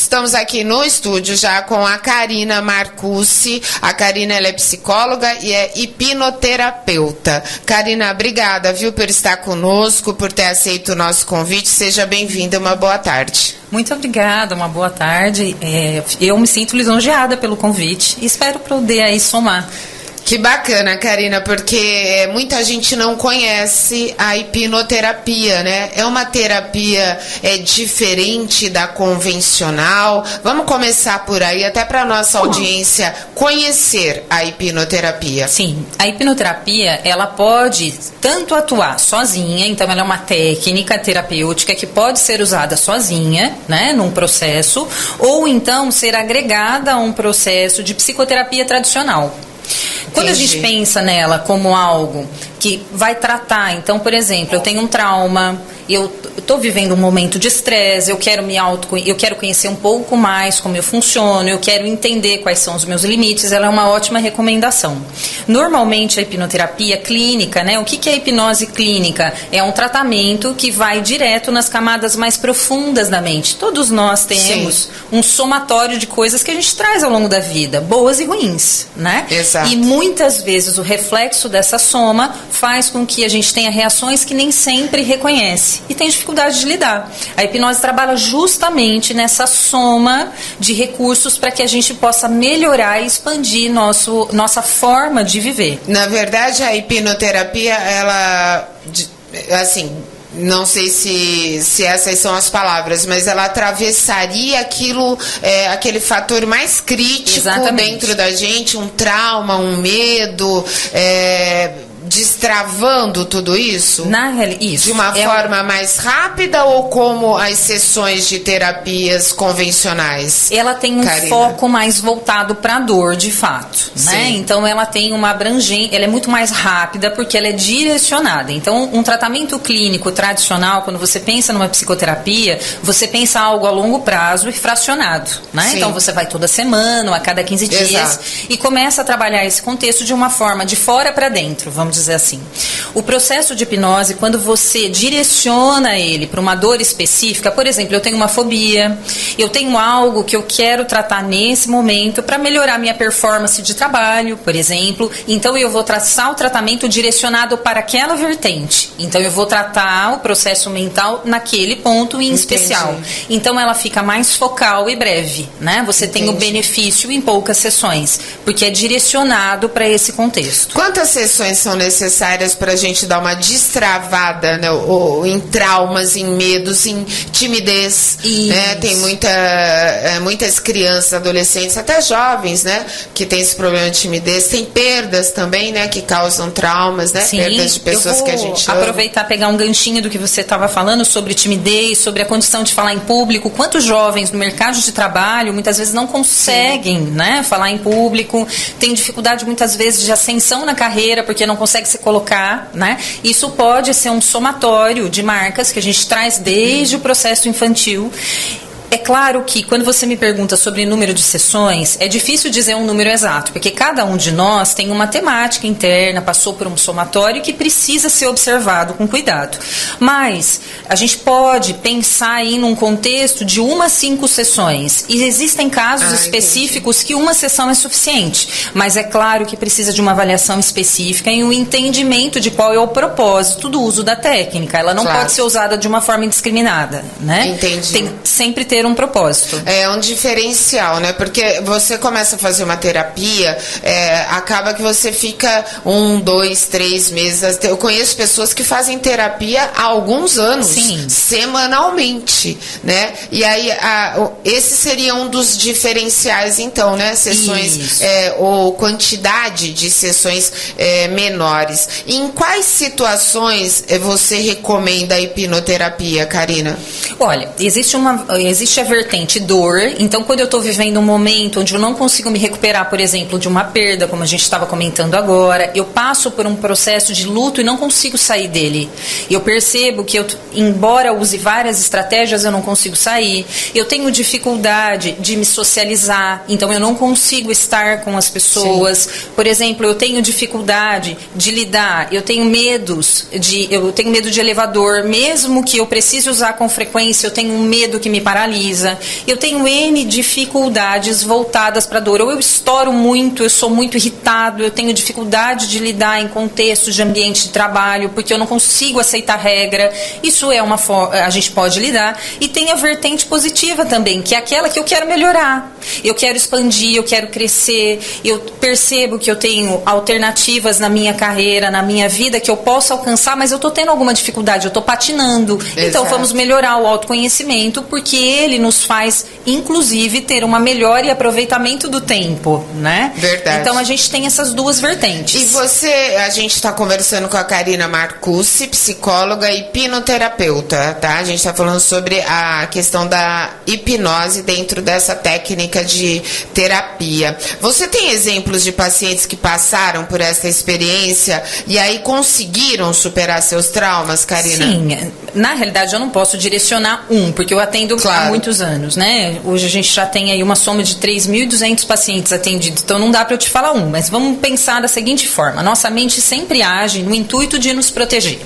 Estamos aqui no estúdio já com a Karina Marcucci. A Karina, ela é psicóloga e é hipnoterapeuta. Karina, obrigada, viu, por estar conosco, por ter aceito o nosso convite. Seja bem-vinda, uma boa tarde. Muito obrigada, uma boa tarde. Eu me sinto lisonjeada pelo convite e espero poder aí somar. Que bacana, Karina, porque muita gente não conhece a hipnoterapia, né? É uma terapia diferente da convencional. Vamos começar por aí, até para nossa audiência conhecer a hipnoterapia. Sim, a hipnoterapia, ela pode tanto atuar sozinha, então ela é uma técnica terapêutica que pode ser usada sozinha, né, num processo, ou então ser agregada a um processo de psicoterapia tradicional. Quando Entendi. a gente pensa nela como algo que vai tratar, então, por exemplo, eu tenho um trauma, eu estou vivendo um momento de estresse, eu quero conhecer um pouco mais como eu funciono, eu quero entender quais são os meus limites, ela é uma ótima recomendação. Normalmente a hipnoterapia clínica, né? O que é a hipnose clínica? É um tratamento que vai direto nas camadas mais profundas da mente. Todos nós temos um somatório de coisas que a gente traz ao longo da vida, boas e ruins, né? Exato. E muitas vezes o reflexo dessa soma faz com que a gente tenha reações que nem sempre reconhece e tem dificuldade de lidar. A hipnose trabalha justamente nessa soma de recursos para que a gente possa melhorar e expandir nossa forma de viver. Na verdade, a hipnoterapia, ela, assim, não sei se essas são as palavras, mas ela atravessaria aquele fator mais crítico. Exatamente. Dentro da gente, um trauma, um medo, destravando tudo isso? Isso. De uma forma mais rápida ou como as sessões de terapias convencionais? Ela tem um Karina? foco mais voltado para a dor, de fato, né? Então ela tem uma abrangência, ela é muito mais rápida porque ela é direcionada. Então, um tratamento clínico tradicional, quando você pensa numa psicoterapia, você pensa algo a longo prazo e fracionado, né? Sim. Então você vai toda semana, ou a cada 15 dias. Exato. E começa a trabalhar esse contexto de uma forma de fora para dentro, vamos dizer assim. O processo de hipnose, quando você direciona ele para uma dor específica, por exemplo, eu tenho uma fobia, eu tenho algo que eu quero tratar nesse momento para melhorar minha performance de trabalho, por exemplo, então eu vou traçar o tratamento direcionado para aquela vertente. Então eu vou tratar o processo mental naquele ponto em especial. Então ela fica mais focal e breve, né? Você tem o benefício em poucas sessões, porque é direcionado para esse contexto. Quantas sessões são necessárias para a gente dar uma destravada, né, em traumas, em medos, em timidez? Né? Tem muitas crianças, adolescentes, até jovens, né, que tem esse problema de timidez. Tem perdas também, né, que causam traumas, né? Sim, perdas de pessoas que a gente ama. Aproveitar, pegar um ganchinho do que você estava falando sobre timidez, sobre a condição de falar em público. Quantos jovens no mercado de trabalho muitas vezes não conseguem, né, falar em público, tem dificuldade muitas vezes de ascensão na carreira porque não consegue se colocar, né? Isso pode ser um somatório de marcas que a gente traz desde o processo infantil. É claro que quando você me pergunta sobre número de sessões, é difícil dizer um número exato, porque cada um de nós tem uma temática interna, passou por um somatório que precisa ser observado com cuidado. Mas a gente pode pensar aí num contexto de 1 a 5 sessões. E existem casos específicos que uma sessão é suficiente. Mas é claro que precisa de uma avaliação específica e um entendimento de qual é o propósito do uso da técnica. Ela não pode ser usada de uma forma indiscriminada, né? Entendi. Tem sempre ter um propósito. É um diferencial, né? Porque você começa a fazer uma terapia, acaba que você fica 1, 2, 3 meses. Eu conheço pessoas que fazem terapia há alguns anos, semanalmente, né? E aí, esse seria um dos diferenciais, então, né? Sessões, ou quantidade de sessões menores. E em quais situações você recomenda a hipnoterapia, Karina? Olha, existe a vertente dor. Então, quando eu estou vivendo um momento onde eu não consigo me recuperar, por exemplo, de uma perda, como a gente estava comentando agora, eu passo por um processo de luto e não consigo sair dele. Eu percebo que, embora eu use várias estratégias, eu não consigo sair. Eu tenho dificuldade de me socializar, então eu não consigo estar com as pessoas. Sim. Por exemplo, eu tenho dificuldade de lidar, eu tenho medo de elevador, mesmo que eu precise usar com frequência, eu tenho um medo que me paralisa. paralisa, eu tenho N dificuldades voltadas para a dor, ou eu estouro muito, eu sou muito irritado, eu tenho dificuldade de lidar em contextos de ambiente de trabalho, porque eu não consigo aceitar regra. Isso é uma forma, a gente pode lidar. E tem a vertente positiva também, que é aquela que eu quero melhorar, eu quero expandir, eu quero crescer, eu percebo que eu tenho alternativas na minha carreira, na minha vida, que eu posso alcançar, mas eu estou tendo alguma dificuldade, eu estou patinando. Exato. Então vamos melhorar o autoconhecimento, porque ele nos faz, inclusive, ter uma melhora e aproveitamento do tempo, né? Verdade. Então a gente tem essas duas vertentes. E a gente está conversando com a Karina Marcucci, psicóloga e hipnoterapeuta, tá? A gente está falando sobre a questão da hipnose dentro dessa técnica de terapia. Você tem exemplos de pacientes que passaram por essa experiência e aí conseguiram superar seus traumas, Karina? Sim, na realidade eu não posso direcionar porque eu atendo há muitos anos, né? Hoje a gente já tem aí uma soma de 3.200 pacientes atendidos, então não dá para eu te falar mas vamos pensar da seguinte forma: nossa mente sempre age no intuito de nos proteger.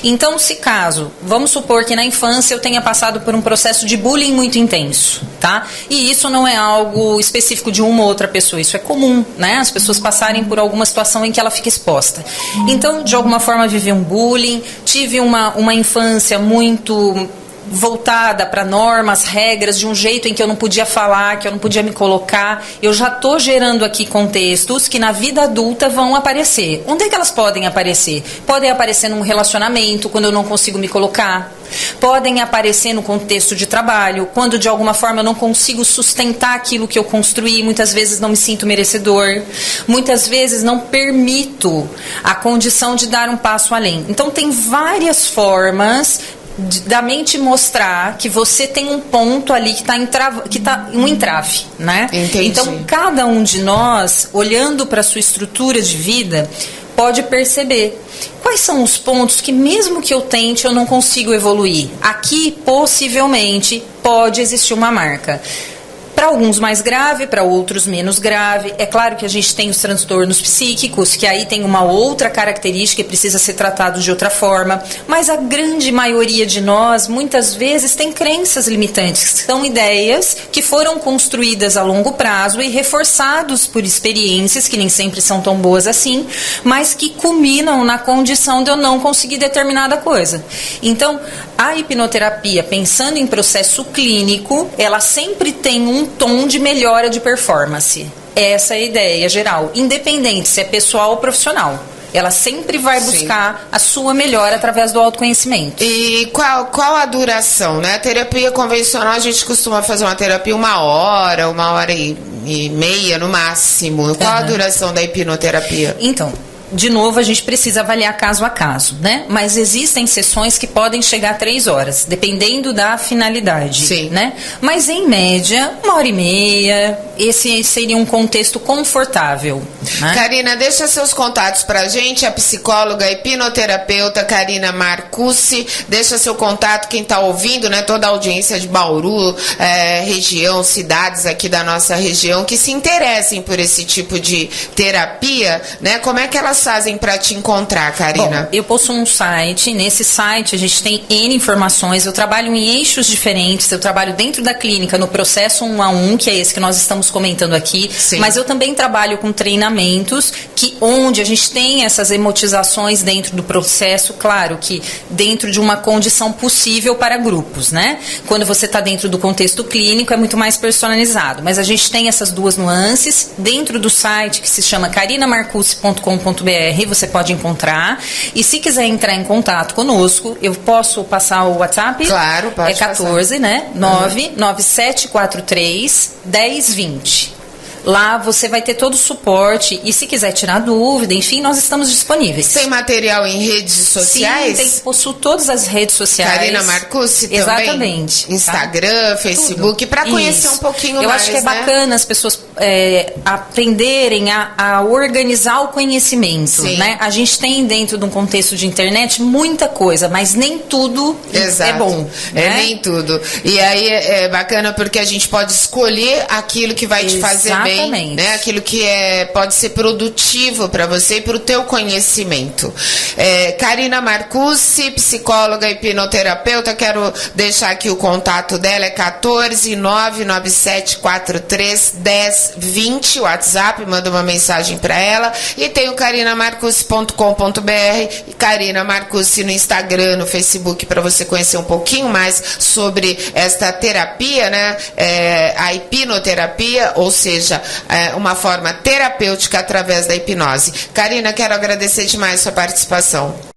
Então, se caso, vamos supor que na infância eu tenha passado por um processo de bullying muito intenso, tá? E isso não é algo específico de uma ou outra pessoa, isso é comum, né? As pessoas passarem por alguma situação em que ela fica exposta. Então, de alguma forma, vivi um bullying, tive uma infância muito voltada para normas, regras, de um jeito em que eu não podia falar, que eu não podia me colocar. Eu já estou gerando aqui contextos que na vida adulta vão aparecer. Onde é que elas podem aparecer? Podem aparecer num relacionamento, quando eu não consigo me colocar. Podem aparecer no contexto de trabalho, quando de alguma forma eu não consigo sustentar aquilo que eu construí, muitas vezes não me sinto merecedor, muitas vezes não permito a condição de dar um passo além. Então tem várias formas da mente mostrar que você tem um ponto ali que está um entrave, né? Entendi. Então cada um de nós, olhando para a sua estrutura de vida, pode perceber quais são os pontos que mesmo que eu tente eu não consigo evoluir. Aqui possivelmente pode existir uma marca. Para alguns mais grave, para outros menos grave. É claro que a gente tem os transtornos psíquicos, que aí tem uma outra característica e precisa ser tratado de outra forma. Mas a grande maioria de nós, muitas vezes, tem crenças limitantes, que são ideias que foram construídas a longo prazo e reforçados por experiências, que nem sempre são tão boas assim, mas que culminam na condição de eu não conseguir determinada coisa. Então, a hipnoterapia, pensando em processo clínico, ela sempre tem um tom de melhora de performance. Essa é a ideia geral, independente se é pessoal ou profissional. Ela sempre vai buscar a sua melhora através do autoconhecimento. E qual a duração, né? A terapia convencional, a gente costuma fazer uma terapia 1h, 1h30 no máximo. Qual a duração da hipnoterapia? Então, de novo, a gente precisa avaliar caso a caso, né? Mas existem sessões que podem chegar a 3 horas, dependendo da finalidade. Sim. Né? Mas, em média, 1h30, esse seria um contexto confortável. Né? Karina, deixa seus contatos pra gente, a psicóloga e hipnoterapeuta Karina Marcucci. Deixa seu contato, quem tá ouvindo, né? Toda a audiência de Bauru, região, cidades aqui da nossa região, que se interessem por esse tipo de terapia, né? Como é que elas fazem para te encontrar, Karina? Bom, eu possuo um site. Nesse site a gente tem N informações. Eu trabalho em eixos diferentes. Eu trabalho dentro da clínica no processo 1 a 1, que é esse que nós estamos comentando aqui. Sim. Mas eu também trabalho com treinamentos onde a gente tem essas emotizações dentro do processo, claro que dentro de uma condição possível para grupos, né? Quando você está dentro do contexto clínico é muito mais personalizado. Mas a gente tem essas duas nuances dentro do site, que se chama karinamarcucci.com.br. Você pode encontrar. E se quiser entrar em contato conosco, eu posso passar o WhatsApp? Claro, pode. É 14, né? 99743 1020. Lá você vai ter todo o suporte e se quiser tirar dúvida, enfim, nós estamos disponíveis. Tem material em redes sociais? Sim, possuo todas as redes sociais. Karina Marcucci também? Exatamente. Instagram, tá? Facebook, para conhecer um pouquinho mais, Eu acho que é bacana as pessoas aprenderem a organizar o conhecimento, Sim. né? A gente tem dentro de um contexto de internet muita coisa, mas nem tudo é bom. Né? Nem tudo. E aí é bacana porque a gente pode escolher aquilo que vai te fazer bem, né? Aquilo que pode ser produtivo para você e para o teu conhecimento. Karina Marcucci, psicóloga e hipnoterapeuta, quero deixar aqui o contato dela, é 14-99743-1020, WhatsApp, manda uma mensagem para ela. E tem o carinamarcucci.com.br e Karina Marcucci no Instagram, no Facebook, para você conhecer um pouquinho mais sobre esta terapia, né? A hipnoterapia, ou seja, uma forma terapêutica através da hipnose. Karina, quero agradecer demais sua participação.